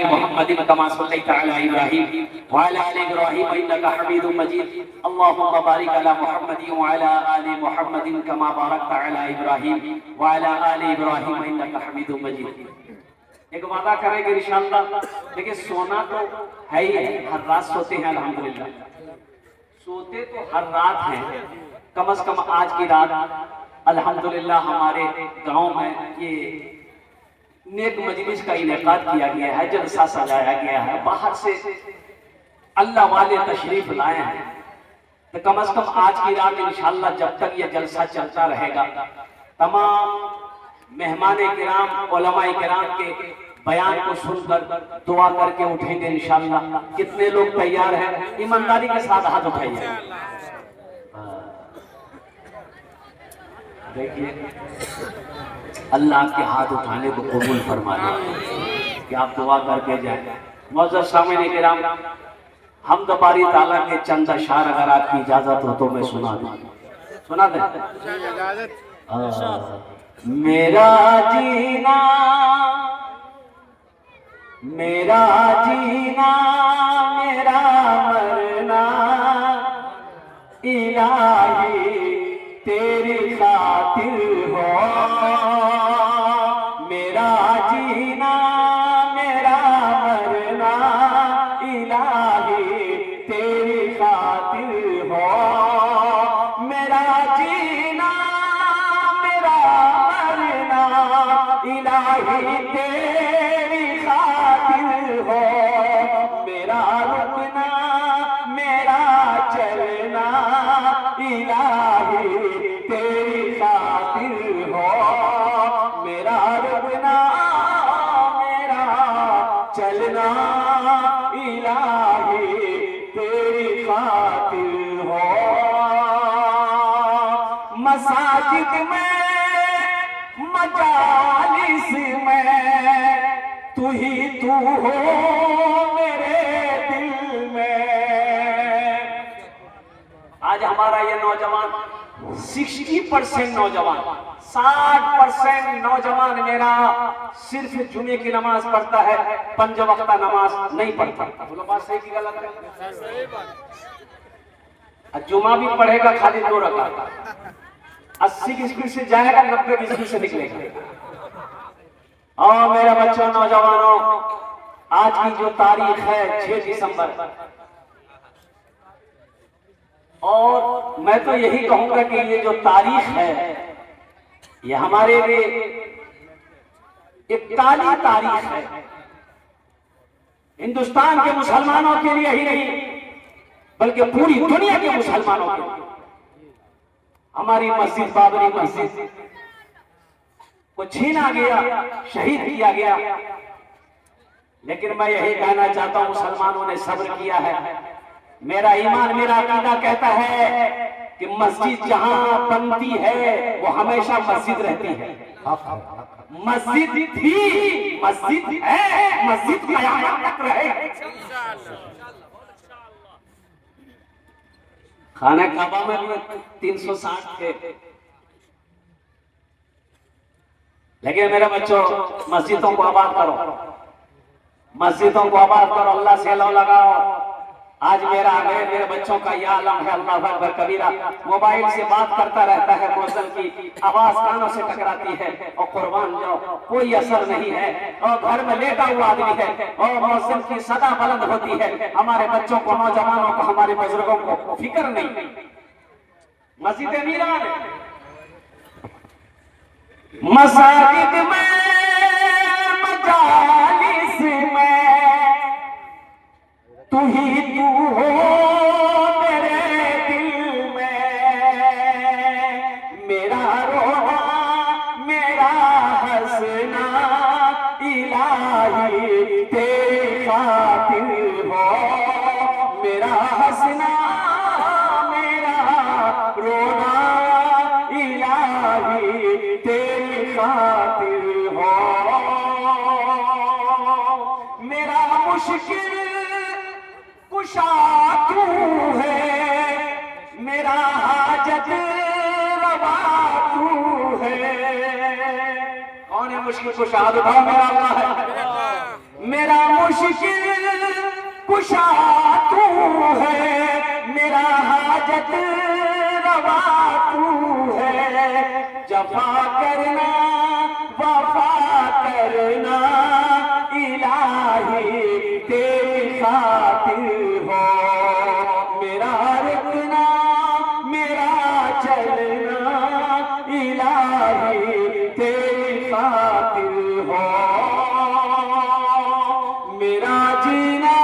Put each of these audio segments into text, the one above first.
मुहम्मद कमा सल्लैता अला इब्राहीम व अला आलि इब्राहीम इन्नका हमीदुम मजीद। अल्लाहुम्मा बारिक अला मुहम्मद व अला आलि मुहम्मद कमा बारकता अला इब्राहीम व अला आलि इब्राहीम इन्नका हमीदुम मजीद। एक वादा करेंगे इंशाअल्लाह। देखिए सोना तो है ही है, हर रात सोते हैं अल्हम्दुलिल्लाह, सोते तो हर रात हैं। कम से कम आज की रात अल्हम्दुलिल्लाह हमारे गांव में ये नेक मजलिस का इनेकाद किया गया है, जलसा सजाया गया है, बाहर से अल्लाह वाले तशरीफ लाए हैं। तो कम से कम आज की रात इंशाअल्लाह जब तक ये जलसा चलता रहेगा, तमाम मेहमान किराम उलमाए किराम के बयान को सुनकर दुआ करके उठेंगे इंशाअल्लाह। कितने लोग तैयार हैं? ईमानदारी के साथ हाथ उठाइए। देखिए अल्लाह के हाथ उठाने को कबूल फरमा दे कि आप दुआ करके जाए। मौजूद सामने किराम, हम बारी ताला के चंद अशआर अगर आपकी इजाजत हो तो मैं सुना दूं। सुना दे। मेरा जीना मेरा जीना मेरा मरना इलाही तेरी खातिर हो। मेरा जीना मेरा मरना इलाही तेरी खातिर हो। मेरा जीना मेरा मरना इलाही तेरी खातिर हो। मेरा रुकना मेरा चलना इलाही तेरी खातिर हो। मेरा रुकना मेरा चलना इलाही तेरी खातिर हो। मसाजिद में मजालिस में तू ही तू हो मेरे दिल में। आज हमारा ये नौजवान 60% नौजवान, 60% नौजवान मेरा सिर्फ जुमे की नमाज पढ़ता है, 5 वक्त नमाज नहीं पढ़ता। बोलो बात सही की गलत है? जुमा भी पढ़ेगा खाली 2 रकात, 80 की स्पीड से जाएगा, 90 की स्पीड से निकलेगा। और मेरे बच्चों नौजवानों, आज की जो तारीख है 6 दिसंबर, और मैं तो यही कहूंगा कि ये जो तारीख है ये हमारे लिए एक काली तारीख है। हिंदुस्तान के मुसलमानों के लिए ही नहीं बल्कि पूरी दुनिया के मुसलमानों के लिए। हमारी मस्जिद बाबरी मस्जिद को छीना गया, शहीद किया गया, लेकिन मैं यही कहना चाहता हूं मुसलमानों ने सब्र किया है। मेरा ईमान मेरा अकीदा कहता है कि मस्जिद जहां बनती है वो हमेशा मस्जिद रहती है। मस्जिद थी, मस्जिद है, मस्जिद क़यामत तक रहेगी। खाना काबा में भी 360 थे, लेकिन मेरे बच्चों मस्जिदों को आबाद करो, मस्जिदों को आबाद करो, अल्लाह से लो लगाओ। आज मेरे बच्चों का यह आलम है, अल्लाह अकबर कबीरा। मोबाइल से बात करता रहता है, मौसम की आवाज कानों से टकराती है और कुर्बान जाओ कोई असर नहीं है। और घर में लेटा हुआ आदमी है और मौसम की सदा बुलंद होती है। हमारे बच्चों को, नौजवानों को, हमारे बुजुर्गों को फिक्र नहीं। मस्जिद वीरान, मसाजिद में मजालिस में तू ही तू हो मेरे दिल में। मेरा रोना मेरा हंसना इलाही तेरी खातिर हो। मेरा हंसना मेरा रोना इलाही तेरी खातिर हो। मेरा मुश्किल कुशा तू है, मेरा हाजत रवा तू है। कौन है मुश्किल कुशा? बताओ, मेरा अल्लाह है। मेरा मुश्किल कुशा तू है, मेरा हाजत रवा तू है। जफा करना वफा करना इलाही तेरी खातिर हो, मेरा रुकना मेरा चलना इलाही तेरी खातिर हो, मेरा जीना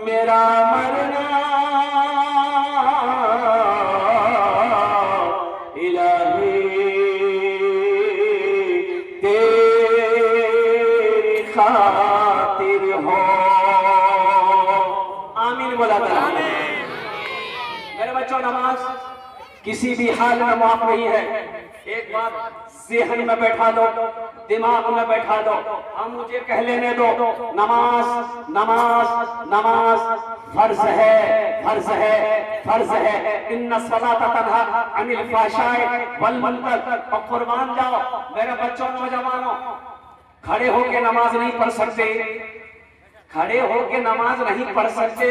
मेरा मरना इलाही तेरी खातिर हो। आमीन बोला था। मेरे बच्चों, नमाज किसी भी हाल में माफ नहीं है। एक बात ज़हन में बैठा दो, दिमाग में बैठा दो, हम मुझे कह लेने दो, नमाज नमाज नमाज फर्ज है, फर्ज है, फर्ज है। इन्ना सलाता तन्हा अनिल फाहशाए वल मुनकर। और कुर्बान जाओ मेरे बच्चों, नौजवानों, खड़े होके नमाज नहीं पढ़ सकते, खड़े होके नमाज नहीं पढ़ सकते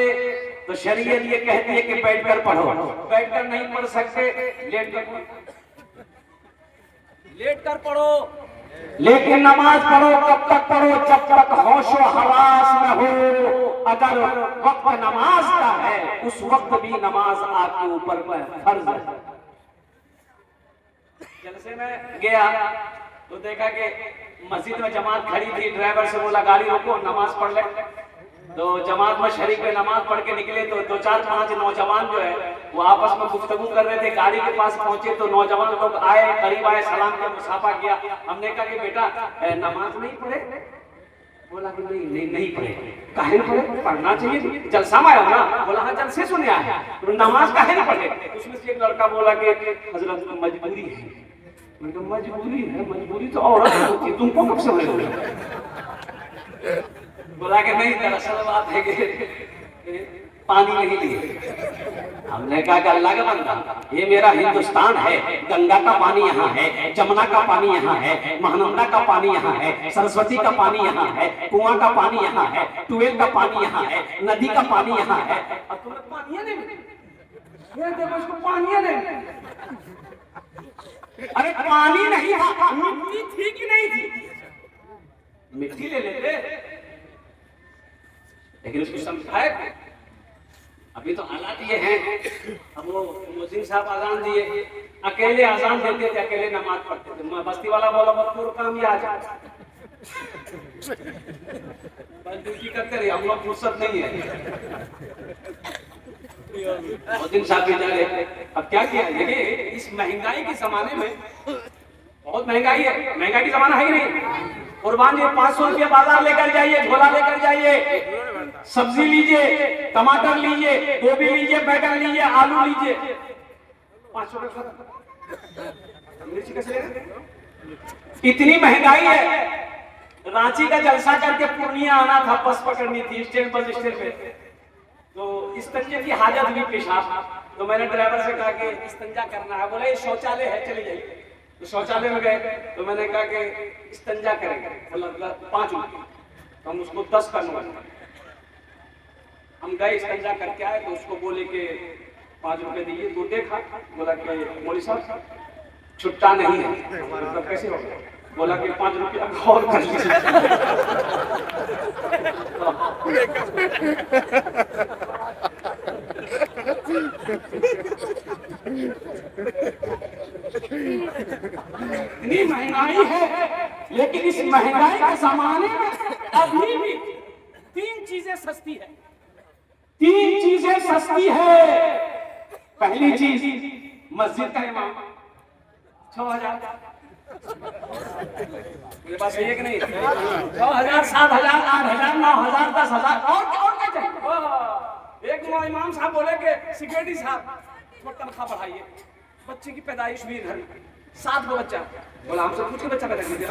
तो शरीयत ये कहती है कि बैठकर पढ़ो। बैठकर नहीं पढ़ सकते, लेट कर पढ़ो। लेकिन नमाज पढ़ो कब तक पढ़ो? जब तक होशो हवास में हो। अगर वक्त नमाज का है उस वक्त भी नमाज आपके ऊपर फर्ज है। जलसे में गया तो देखा कि मस्जिद में जमात खड़ी थी, ड्राइवर से बोला गाड़ी रोको नमाज पढ़ ले। तो जमात में शरीक में नमाज पढ़ के निकले तो 2-4-5 नौजवान जो है वो आपस में गुफ्तगू कर रहे थे। गाड़ी के पास पहुंचे तो नौजवान लोग आए, करीब आए, सलाम किया, मुसाफा किया। हमने कहा कि बेटा नमाज नहीं पढ़े? बोला कि नहीं पढ़े। काहे पढ़े? पढ़ना चाहिए, जलसा में आया ना। बोला हाँ जलसे सुने आया, तो नमाज काहे नहीं पढ़े? उसमें से एक लड़का बोला कि हजरत मजबूरी है। मजबूरी है? मजबूरी तो औरत होती है, तुमको कब से? बोला कि नहीं, दरअसल बात है कि पानी नहीं लिए। हमने कहा कि अल्लाह का बंदा, ये मेरा हिंदुस्तान है, गंगा का पानी यहाँ है, जमुना का पानी यहाँ है, महानंदा का पानी यहाँ है, सरस्वती का पानी यहाँ है, कुआं का पानी यहाँ है, ट्यूबवेल का पानी यहाँ है, नदी का पानी यहाँ है। अब तुम्हें पानी नहीं, ये देखो इसको पानी नहीं। अरे पानी नहीं था, मिट्टी थी कि नहीं थी? मिट्टी ले लेते, लेकिन उसको समझाए। अभी तो हालात ये हैं, अब वो मुअज्जिन साहब अजान दिए, अकेले अजान देते थे, अकेले नमाज पढ़ते थे। बस्ती वाला बोला मत काम ये आ जाए, ड्यूटी करते रहे, हम लोग फुर्सत नहीं है। मुअज्जिन साहब भी जा रहे, अब क्या किया? देखिए इस महंगाई के जमाने में, बहुत महंगाई है, महंगाई की जमाना है ही नहीं। कुर्बान जी 500 रुपया बाजार लेकर जाइए, झोला लेकर जाइए, सब्जी लीजिए, टमाटर लीजिए, गोभी लीजिए, बैगन लीजिए, आलू लीजिए, 500 रुपया। मिर्ची कैसे ले? इतनी महंगाई है। रांची का जलसा करके पूर्णिया आना था, बस पकड़नी थी स्टैंड बस स्टैंड पे, तो इस्तंजे की हाजत हुई, पेशाब। तो मैंने ड्राइवर से कहा कि इस्तंजा करना है। बोले शौचालय है, चले जाइए। तो शौचालय में गए तो मैंने कहा कि इस्तंजा करेंगे। बोला 5 रुपये, तो हम उसको 10 का नोट। हम गए इस्तंजा करके आए तो उसको बोले कि 5 रुपये दीजिए। तो देखा, बोला कि मौलवी साहब छुट्टा नहीं है। मतलब कैसे होगा? बोला कि 5 रुपया और कर लीजिए। इतनी महंगाई है, लेकिन इस महंगाई के जमाने में अभी भी 3 चीजें सस्ती है। 3 चीजें सस्ती है। पहली चीज मस्जिद का इमाम 6000, मेरे पास एक नहीं, 6000, 7000, 8000, 9000, 10,000 और क्या चाहिए? एक इमाम साहब बोले कि सिक्योरिटी साहब थोड़ा तनख्वाह बढ़ाइए, बच्चे की पैदाइश हुई घर, 7 गो बच्चा। बोला हमसे पूछ के बच्चा पैदा कीजिए,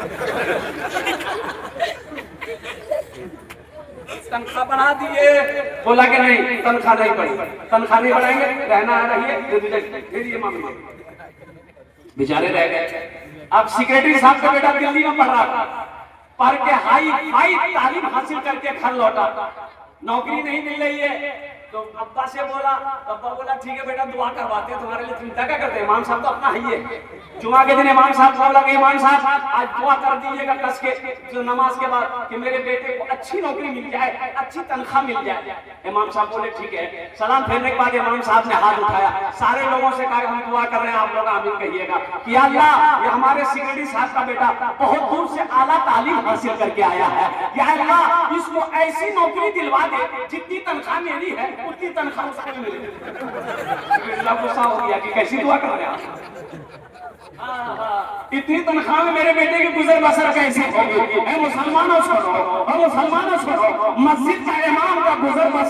तनख्वाह बढ़ा दिए। बोला कि नहीं, तनख्वाह नहीं बढ़ी, तनख्वाह नहीं बढ़ाएंगे, रहना रहिए, फिर ये मामले बेचारे रह गए। अब सेक्रेटरी साहब का बेटा दिल्ली में पढ़ रहा था, पढ़ के हाई फाई तालीम हासिल करके घर लौटा, नौकरी नहीं मिल रही है तो अब्बा से बोला, तो अब्बा बोला ठीक है बेटा दुआ करवाते हैं तुम्हारे लिए, चिंता क्या करते हैं, इमाम साहब तो अपना ही है। जुमा के दिन इमाम साहब को लगे इमाम साहब आज दुआ कर दीजिएगा कस के जो नमाज के बाद कि मेरे बेटे को अच्छी नौकरी मिल जाए, अच्छी तनख्वाह मिल जाए। इमाम साहब बोले ठीक है। सलाम फेरने के बाद इमाम साहब ने हाथ उठाया, सारे लोगों से कहा हम दुआ कर रहे हैं, आप लोग आमीन कहिएगा कि अल्लाह ये हमारे सिक्योरिटी साहब का बेटा बहुत दूर से आला तालीम हासिल करके आया है, या अल्लाह इसको ऐसी नौकरी दिलवा दे जितनी तनख्वाह मेरी है उतनी तनख्वाह उसको भी मिले। अल्लाह गुस्सा हो गया कि कैसी दुआ कर रहे हैं आप, इतनी तनख्वाह में मेरे बेटे की गुजर बसर कैसे होगी। मुसलमानों सुनो, मुसलमानों सुनो, मस्जिद का इमाम का गुजर बसर